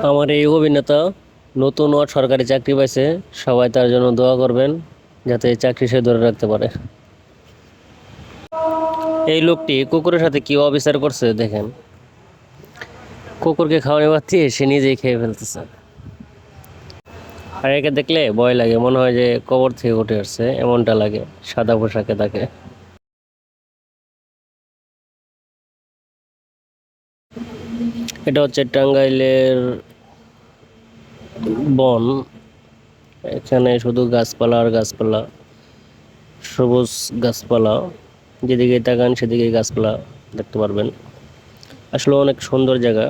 আমার এই অভিনেতা নতুন ও সরকারি চাকরি পাইছে, সবাই তার জন্য দোয়া করবেন যাতে এই চাকরি সে ধরে রাখতে পারে। এই লোকটি কুকুরের সাথে কি অবিচার করছে দেখেন। কুকুরকে খাওয়ানো বাদ দিয়ে সে নিজেই খেয়ে ফেলতেছে। আর একে দেখলে ভয় লাগে, মনে হয় যে কবর থেকে উঠে আসছে এমনটা লাগে সাদা পোশাকে তাকে। এটা হচ্ছে টাঙ্গাইলের বন। এখানে শুধু গাছপালা আর গাছপালা, সবুজ গাছপালা, যেদিকে তাকান সেদিকে গাছপালা দেখতে পারবেন। আসলে অনেক সুন্দর জায়গা।